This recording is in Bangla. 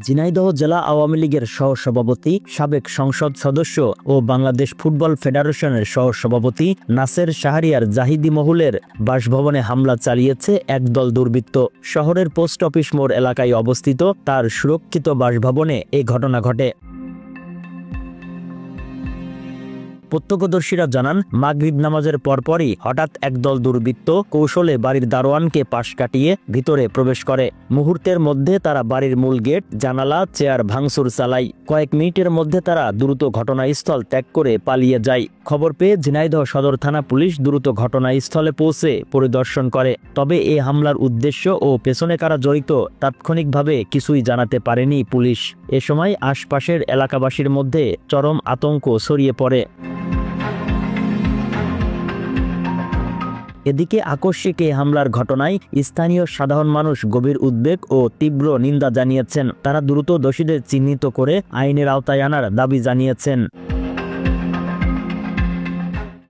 ঝিনাইদহ জেলা আওয়ামী লীগের সহসভাপতি, সাবেক সংসদ সদস্য ও বাংলাদেশ ফুটবল ফেডারেশনের সহসভাপতি নাসের শাহরিয়ার জাহিদি মহলের বাসভবনে হামলা চালিয়েছে একদল দুর্বৃত্ত। শহরের পোস্ট অফিস মোড় এলাকায় অবস্থিত তার সুরক্ষিত বাসভবনে এই ঘটনা ঘটে। প্রত্যক্ষদর্শীরা জানান, মাগরিব নামাজের পরপরই হঠাৎ একদল দুর্বৃত্ত কৌশলে বাড়ির দারোয়ানকে পাশ কাটিয়ে ভিতরে প্রবেশ করে। মুহূর্তের মধ্যে তারা বাড়ির মূল গেট, জানালা, চেয়ার ভাঙচুর চালায়। কয়েক মিনিটের মধ্যে তারা দ্রুত ঘটনাস্থল ত্যাগ করে পালিয়ে যায়। খবর পেয়ে ঝিনাইদহ সদর থানা পুলিশ দ্রুত ঘটনাস্থলে পৌঁছে পরিদর্শন করে। তবে এই হামলার উদ্দেশ্য ও পেছনে কারা জড়িত তাৎক্ষণিকভাবে কিছুই জানাতে পারেনি পুলিশ। এ সময় আশপাশের এলাকাবাসীর মধ্যে চরম আতঙ্ক ছড়িয়ে পড়ে। এদিকে আকস্মিক এই হামলার ঘটনায় স্থানীয় সাধারণ মানুষ গভীর উদ্বেগ ও তীব্র নিন্দা জানিয়েছেন। তারা দ্রুত দোষীদের চিহ্নিত করে আইনের আওতায় আনার দাবি জানিয়েছেন।